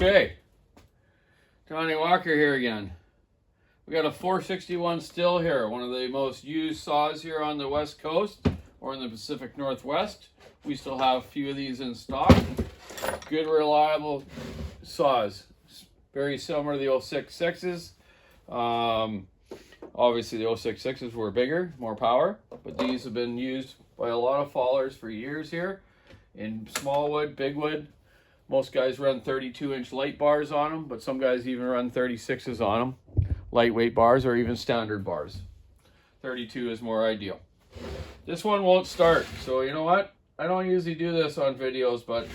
Okay, Donny Walker here again. We got a 461 stihl here, one of the most used saws here on the West Coast or in the Pacific Northwest. We still have a few of these in stock. Good, reliable saws. Very similar to the 066s. Obviously the 066s were bigger, more power, but these have been used by a lot of fallers for years here in small wood, big wood. Most guys run 32-inch light bars on them, but some guys even run 36s on them. Lightweight bars or even standard bars. 32 is more ideal. This one won't start, so you know what? I don't usually do this on videos, but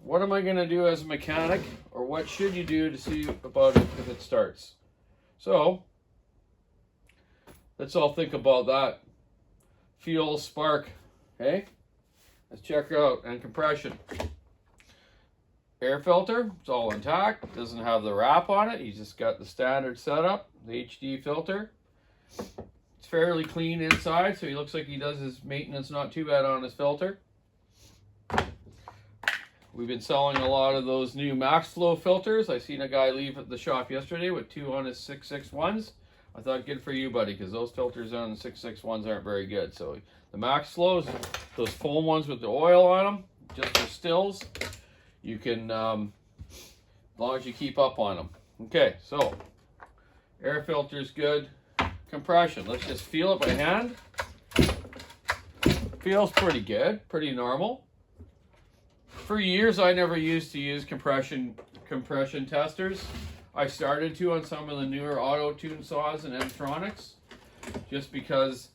what am I going to do as a mechanic, or what should you do to see about it if it starts? So, let's all think about that. Fuel, spark, hey? Let's check her out, and compression. Air filter, it's all intact, doesn't have the wrap on it, you just got the standard setup, the HD filter. It's fairly clean inside, so he looks like he does his maintenance not too bad on his filter. We've been selling a lot of those new max flow filters. I seen a guy leave at the shop yesterday with 2 on his 661s. I thought, good for you, buddy, because those filters on the 661s aren't very good. So the max flows, those foam ones with the oil on them, just for stills, you can, as long as you keep up on them. Okay, so air filter's good. Compression, let's just feel it by hand. Feels pretty good, pretty normal. For years, I never used to use compression testers. I started to on some of the newer auto-tune saws and Mtronics, just because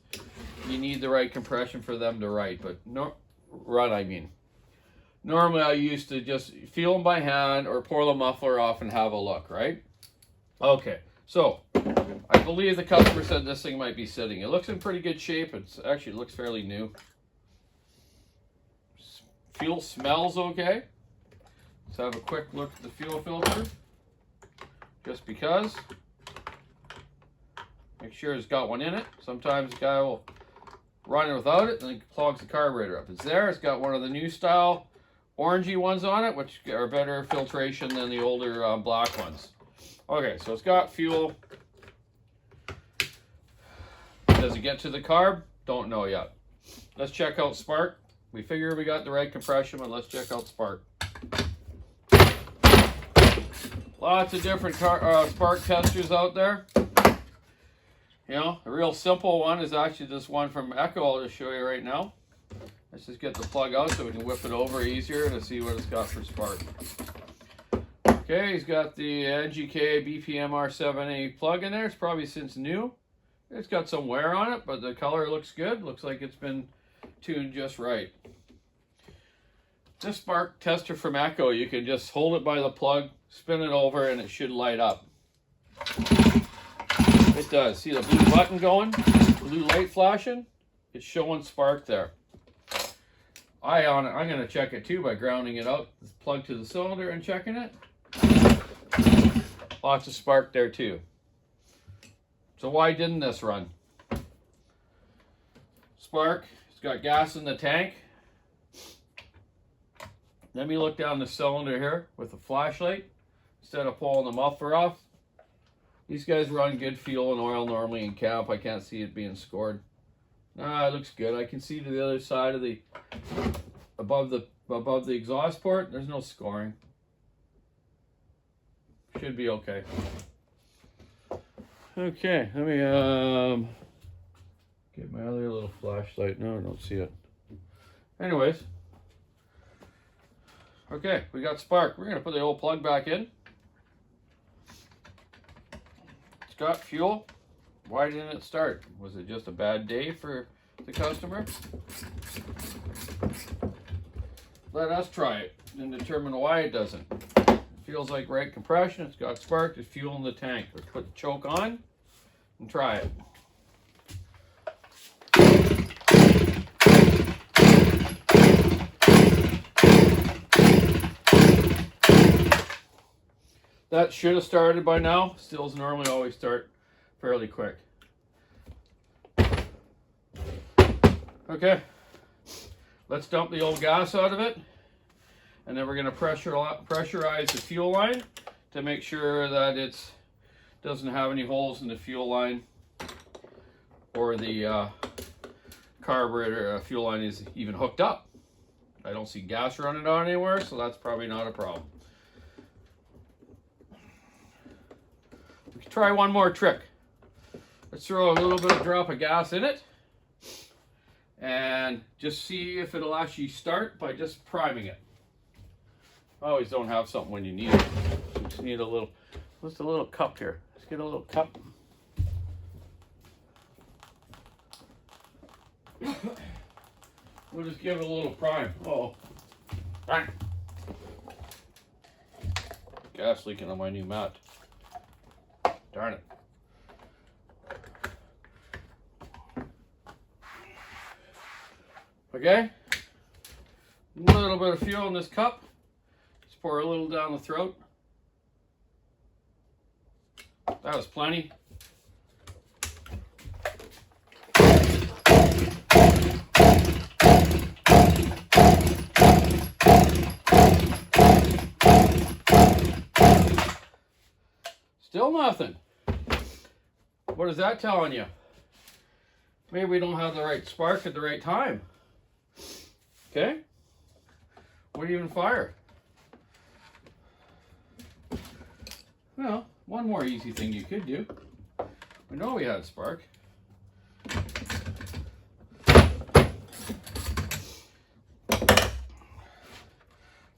you need the right compression for them to run, I mean. Normally, I used to just feel them by hand or pour the muffler off and have a look, right? Okay, so I believe the customer said this thing might be sitting. It looks in pretty good shape. It actually looks fairly new. Fuel smells okay. Let's have a quick look at the fuel filter. Just because. Make sure it's got one in it. Sometimes the guy will run it without it and then clogs the carburetor up. It's there. It's got one of the new style orangey ones on it, which are better filtration than the older black ones. Okay, so it's got fuel. Does it get to the carb? Don't know yet. Let's check out spark. We figure we got the right compression, but let's check out spark. Lots of different spark testers out there. You know, a real simple one is actually this one from Echo. I'll just show you right now. Let's just get the plug out so we can whip it over easier to see what it's got for spark. Okay, he's got the NGK BPM R7A plug in there. It's probably since new. It's got some wear on it, but the color looks good. Looks like it's been tuned just right. This spark tester from Echo, you can just hold it by the plug, spin it over, and it should light up. It does. See the blue button going? Blue light flashing? It's showing spark there. I'm going to check it too by grounding it out, plug to the cylinder and checking it. Lots of spark there too. So why didn't this run? Spark, it's got gas in the tank. Let me look down the cylinder here with a flashlight instead of pulling the muffler off. These guys run good fuel and oil normally in camp. I can't see it being scored. Nah, it looks good. I can see to the other side of the above the exhaust port. There's no scoring. Should be okay. Okay, let me get my other little flashlight. No, I don't see it. Anyways, okay, we got spark. We're gonna put the old plug back in. It's got fuel. Why didn't it start? Was it just a bad day for the customer? Let us try it and determine why it doesn't. It feels like right compression. It's got spark. There's fuel in the tank. Let's put the choke on and try it. That should have started by now. Stills normally always start fairly quick. Okay, let's dump the old gas out of it And then we're going to pressurize the fuel line to make sure that it doesn't have any holes in the fuel line, or the carburetor fuel line is even hooked up. I don't see gas running on anywhere, so that's probably not a problem. We can try one more trick. Let's throw a little bit of drop of gas in it and just see if it'll actually start by just priming it. I always don't have something when you need it. You just need a little, what's the little cup here? Let's get a little cup. We'll just give it a little prime. Oh, bang. Gas leaking on my new mat. Darn it. Okay, a little bit of fuel in this cup. Just pour a little down the throat. That was plenty. Still nothing. What is that telling you? Maybe we don't have the right spark at the right time. Okay, what do you even fire? Well, one more easy thing you could do. We know we had a spark.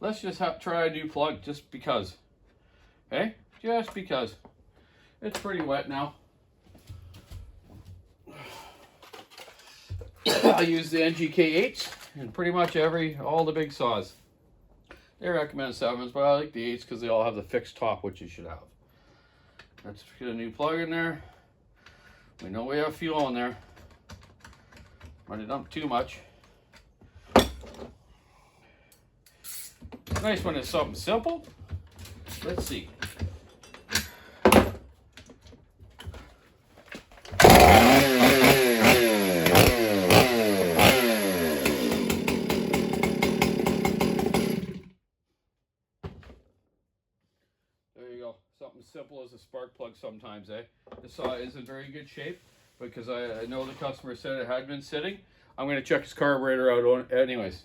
Let's just try a new plug just because. Okay, just because. It's pretty wet now. I use the NGK8s and pretty much all the big saws. They recommend 7s, but I like the 8s because they all have the fixed top, which you should have. Let's get a new plug in there. We know we have fuel in there. Might have dumped too much. It's nice when it's something simple. Let's see. Something simple as a spark plug sometimes, eh? The saw is in very good shape because I know the customer said it had been sitting. I'm going to check his carburetor out anyways.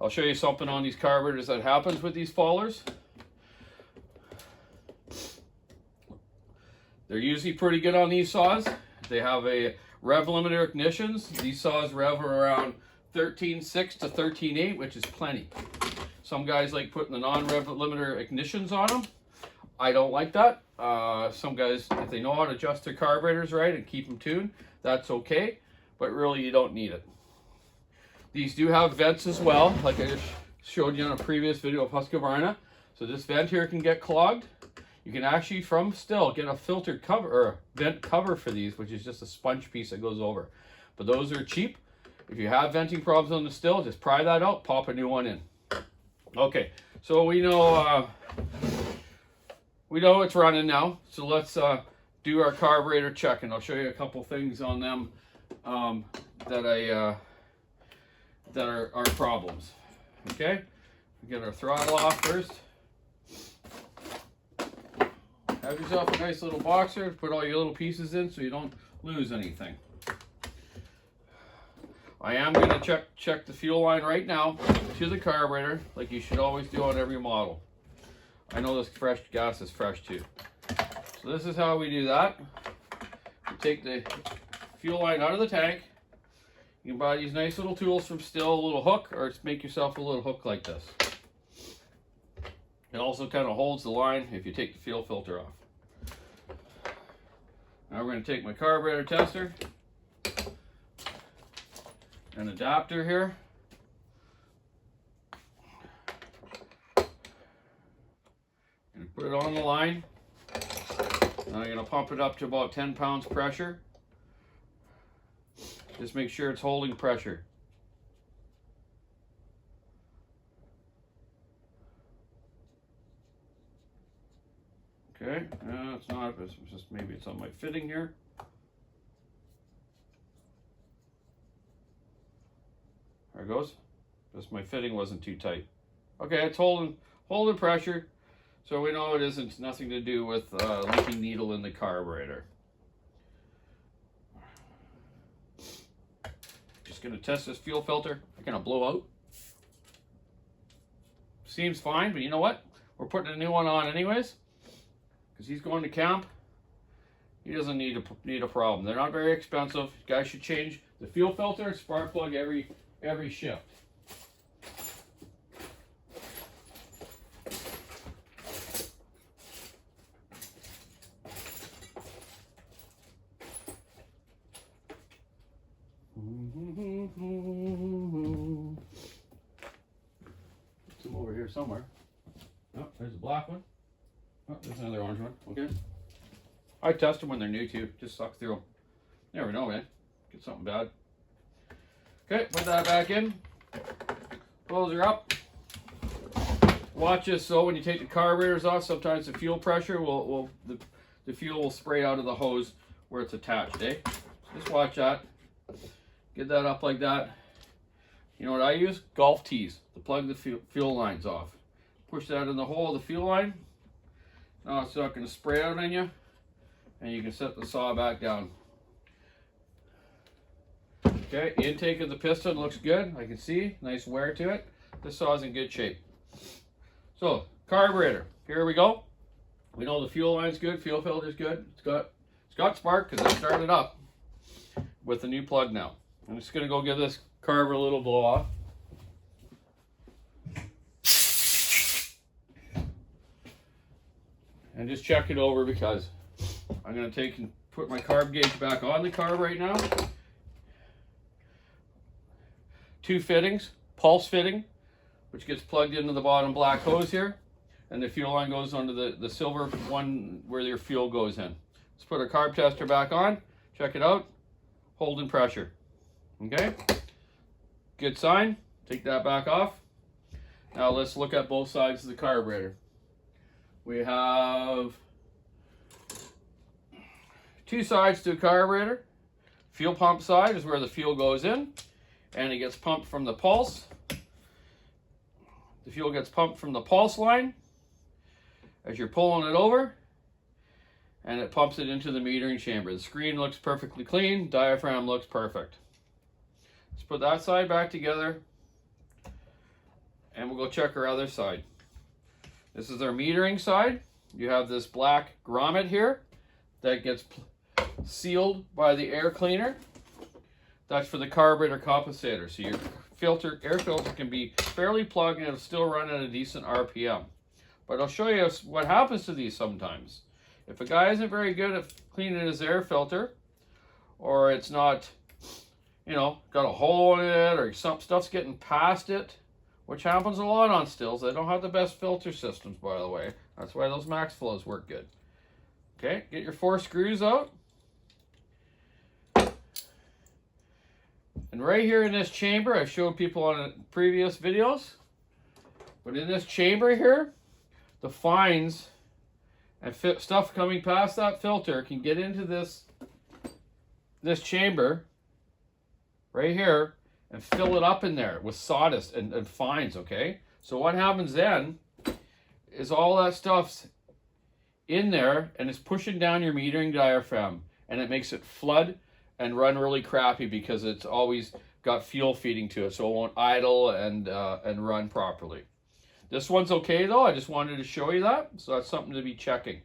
I'll show you something on these carburetors that happens with these fallers. They're usually pretty good on these saws. They have a rev limiter ignitions. These saws rev around 13.6 to 13.8, which is plenty. Some guys like putting the non-rev limiter ignitions on them. I don't like that. Some guys, if they know how to adjust their carburetors right and keep them tuned, that's okay, but really you don't need it. These do have vents as well, like I just showed you in a previous video of Husqvarna. So this vent here can get clogged. You can actually, from stihl, get a filter cover or a vent cover for these, which is just a sponge piece that goes over. But those are cheap. If you have venting problems on the stihl, just pry that out, pop a new one in. Okay, so we know it's running now, so let's do our carburetor check, and I'll show you a couple things on them that are problems. Okay, we get our throttle off first. Have yourself a nice little boxer, put all your little pieces in so you don't lose anything. I am going to check the fuel line right now to the carburetor, like you should always do on every model. I know this fresh gas is fresh too. So this is how we do that. You take the fuel line out of the tank. You can buy these nice little tools from stihl, a little hook, or just make yourself a little hook like this. It also kind of holds the line if you take the fuel filter off. Now we're going to take my carburetor tester, an adapter here. Put it on the line. Now I'm going to pump it up to about 10 pounds pressure. Just make sure it's holding pressure. Okay, no, it's not. It's just maybe it's on my fitting here. There it goes. Just my fitting wasn't too tight. Okay, it's holding pressure, so we know it isn't nothing to do with leaking needle in the carburetor. Just gonna test this fuel filter. It's gonna blow out. Seems fine, but you know what? We're putting a new one on anyways, because he's going to camp. He doesn't need a problem. They're not very expensive. You guys should change the fuel filter and spark plug every shift. Some over here somewhere. Oh, there's a black one. Oh, there's another orange one. Okay. I test them when they're new too. Just suck through them. Never know, man. Get something bad. Okay, put that back in. Close her up. Watch this. So when you take the carburetors off, sometimes the fuel pressure the fuel will spray out of the hose where it's attached. Eh? Just watch that. Get that up like that. You know what I use? Golf tees to plug the fuel lines off. Push that in the hole of the fuel line. Now it's not going to spray out on you. And you can set the saw back down. Okay, intake of the piston looks good. I can see nice wear to it. This saw's in good shape. So, carburetor. Here we go. We know the fuel line's good, fuel filter's good. It's got spark because I started up with the new plug now. I'm just gonna go give this carb a little blow off. And just check it over because I'm going to take and put my carb gauge back on the carb right now. 2 fittings, pulse fitting, which gets plugged into the bottom black hose here, and the fuel line goes onto the silver one where your fuel goes in. Let's put our carb tester back on, check it out, holding pressure. Okay, good sign. Take that back off. Now let's look at both sides of the carburetor. We have 2 sides to a carburetor. Fuel pump side is where the fuel goes in, and it gets pumped from the pulse. The fuel gets pumped from the pulse line as you're pulling it over, and it pumps it into the metering chamber. The screen looks perfectly clean, diaphragm looks perfect. Let's put that side back together, and we'll go check our other side. This is our metering side. You have this black grommet here that gets sealed by the air cleaner. That's for the carburetor compensator. So your air filter can be fairly plugged and it'll still run at a decent RPM. But I'll show you what happens to these sometimes. If a guy isn't very good at cleaning his air filter, or it's not, got a hole in it, or some stuff's getting past it, which happens a lot on stills. They don't have the best filter systems, by the way. That's why those max flows work good. Okay, get your 4 screws out. And right here in this chamber, I've showed people on previous videos, but in this chamber here, the fines and stuff coming past that filter can get into this chamber right here and fill it up in there with sawdust and fines, okay? So what happens then is all that stuff's in there and it's pushing down your metering diaphragm, and it makes it flood and run really crappy because it's always got fuel feeding to it, so it won't idle and run properly. This one's okay though. I just wanted to show you that, so that's something to be checking.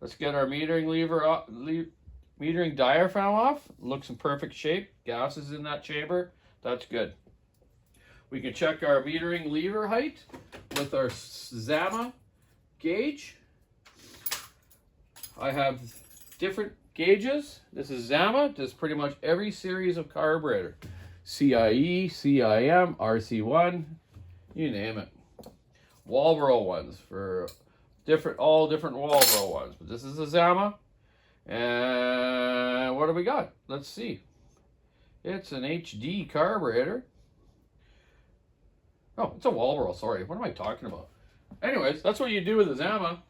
Let's get our metering lever off, metering diaphragm off. Looks in perfect shape. Gas is in that chamber. That's good. We can check our metering lever height with our Zama gauge. I have different gauges. This is Zama. Does pretty much every series of carburetor. CIE, CIM, RC1, you name it. Walbro ones for all different Walbro ones. But this is a Zama. And what do we got? Let's see. It's an HD carburetor. Oh, it's a Walbro, sorry. What am I talking about? Anyways, that's what you do with a Zama.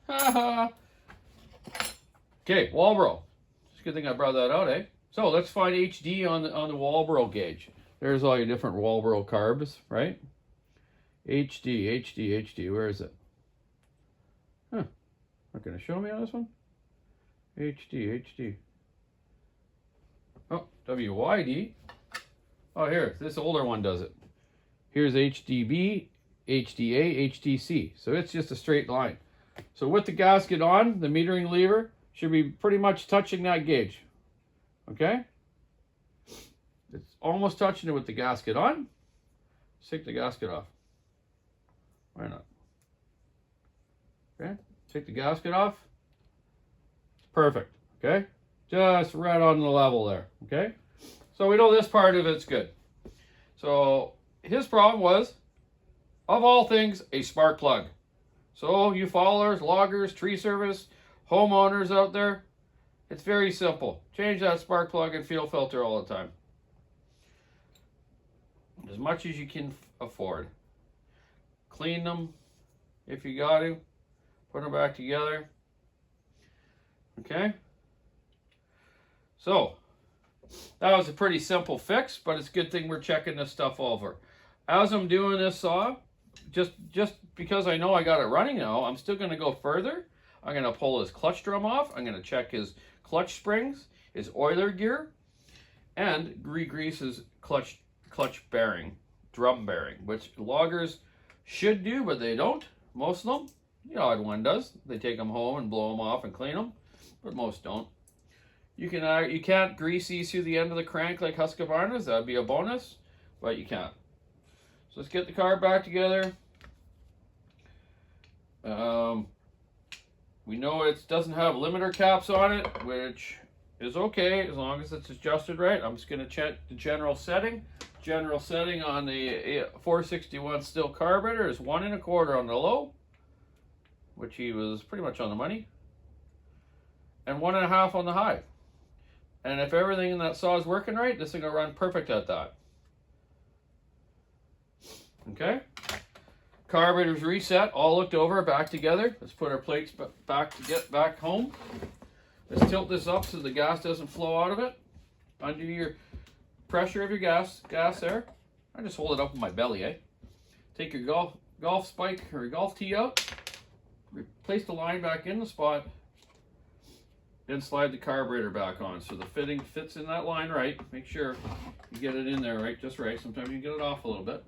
Okay, Walbro. It's a good thing I brought that out, eh? So let's find HD on the Walbro gauge. There's all your different Walbro carbs, right? HD. Where is it? Huh. Not going to show me on this one? HD. Oh, WYD. Oh, here. This older one does it. Here's HDB, HDA, HDC. So it's just a straight line. So with the gasket on, the metering lever should be pretty much touching that gauge. Okay? It's almost touching it with the gasket on. Let's take the gasket off. Why not? Okay? Take the gasket off. Perfect. Okay? Just right on the level there. Okay? So we know this part of it's good. So his problem was, of all things, a spark plug. So you fallers, loggers, tree service, homeowners out there, it's very simple. Change that spark plug and fuel filter all the time. As much as you can afford. Clean them if you got to. Put them back together. Okay? So, that was a pretty simple fix, but it's a good thing we're checking this stuff over. As I'm doing this saw, just because I know I got it running now, I'm still going to go further. I'm going to pull his clutch drum off. I'm going to check his clutch springs, his oiler gear, and re-grease his clutch bearing, drum bearing, which loggers should do, but they don't. Most of them, the odd one does. They take them home and blow them off and clean them, but most don't. You can't grease these through the end of the crank like Husqvarna's. That'd be a bonus, but you can't. So let's get the car back together. We know it doesn't have limiter caps on it, which is okay as long as it's adjusted right. I'm just going to check the general setting. General setting on the 461 stihl carburetor is 1 1/4 on the low, which he was pretty much on the money, and 1 1/2 on the high. And if everything in that saw is working right, this is going to run perfect at that. Okay? Carburetor's reset, all looked over, back together. Let's put our plates back to get back home. Let's tilt this up so the gas doesn't flow out of it. Undo your pressure of your gas there. I just hold it up with my belly, eh? Take your golf spike or your golf tee out. Place the line back in the spot. Then slide the carburetor back on so the fitting fits in that line right. Make sure you get it in there right, just right. Sometimes you can get it off a little bit.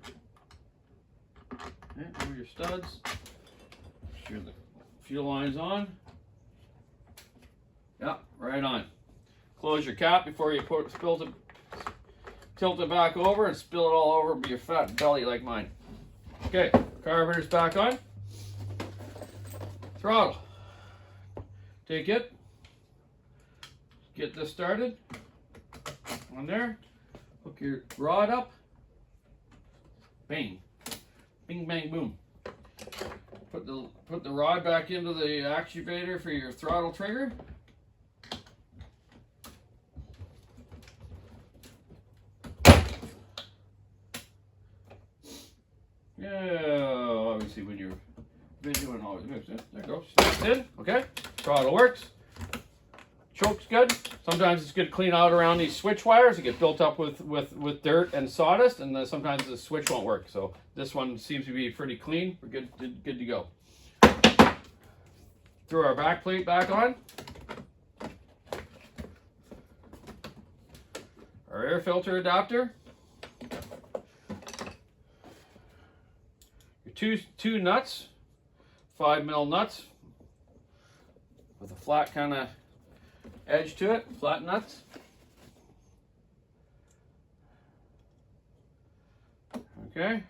Okay, over your studs. Make sure the fuel line's on. Yeah, right on. Close your cap before you tilt it back over and spill it all over your fat belly like mine. Okay, carburetor's back on. Throttle. Take it. Get this started. On there. Hook your rod up. Bang. Bing, bang, boom. Put the rod back into the actuator for your throttle trigger. Yeah, obviously when you're videoing, always mix it. There you go. Snaps in. Okay. Throttle works. Choke's good. Sometimes it's good to clean out around these switch wires. They get built up with dirt and sawdust, and sometimes the switch won't work. So this one seems to be pretty clean. We're good to go. Throw our back plate back on. Our air filter adapter. Your two nuts, 5mm nuts with a flat kind of edge to it, flat nuts. Okay.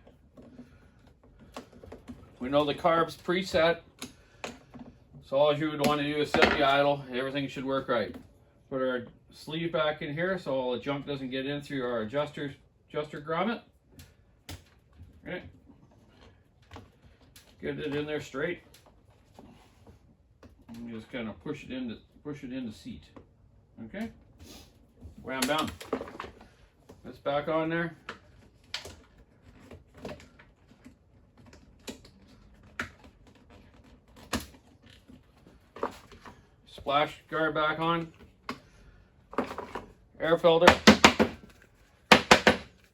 We know the carb's preset, so all you would want to do is set the idle. Everything should work right. Put our sleeve back in here so all the junk doesn't get in through our adjuster grommet. Okay. Get it in there straight. And just kind of push it into seat. Okay? Wham bam. That's back on there. Splash guard back on. Air filter.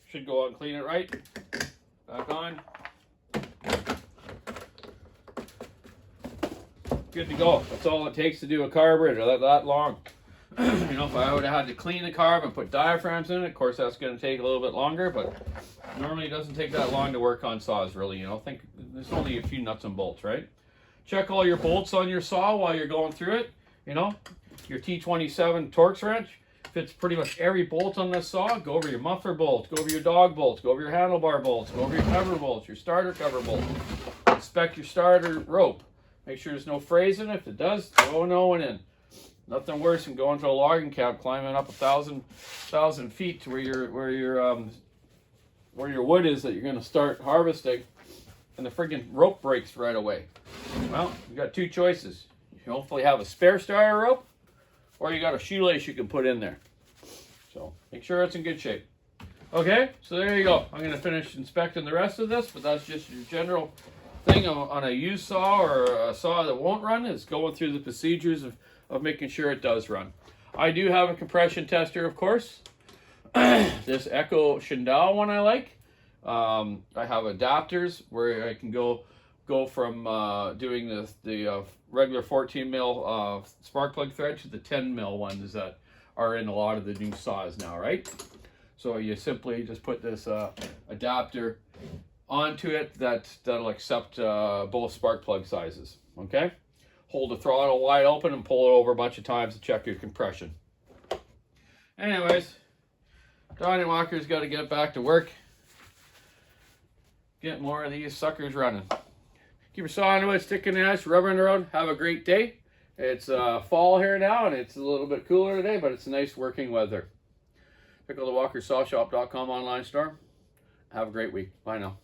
Should go out and clean it right. Back on. good to go. That's all it takes to do a carburetor, that long. You know, if I would have had to clean the carb and put diaphragms in it, of course that's going to take a little bit longer, but normally it doesn't take that long to work on saws, really. You know, think there's only a few nuts and bolts, right? Check all your bolts on your saw while you're going through it. You know, your T27 Torx wrench fits pretty much every bolt on this saw. Go over your muffler bolts, go over your dog bolts, go over your handlebar bolts, go over your cover bolts, your starter cover bolts. Inspect your starter rope. Make sure there's no frays in it. If it does, throw no one in. Nothing worse than going to a logging camp, climbing up 1,000 feet to where your wood is that you're going to start harvesting, and the friggin' rope breaks right away. Well, you got two choices. You hopefully have a spare starter rope, or you got a shoelace you can put in there. So make sure it's in good shape. Okay, so there you go. I'm going to finish inspecting the rest of this, but that's just your general thing on a used saw or a saw that won't run, is going through the procedures of making sure it does run. I do have a compression tester, of course. This Echo Shindal one I like. I have adapters where I can go from doing the regular 14 mil spark plug thread to the 10 mil ones that are in a lot of the new saws now, right? So you simply just put this adapter onto it that'll accept both spark plug sizes. Okay, hold the throttle wide open and pull it over a bunch of times to check your compression. Anyways, Donny Walker's got to get back to work. Get more of these suckers running. Keep your saw into it, stick in the ice, rubbering around. Have a great day. It's fall here now, and it's a little bit cooler today, but it's nice working weather. Check out the WalkerSawShop.com online store. Have a great week. Bye now.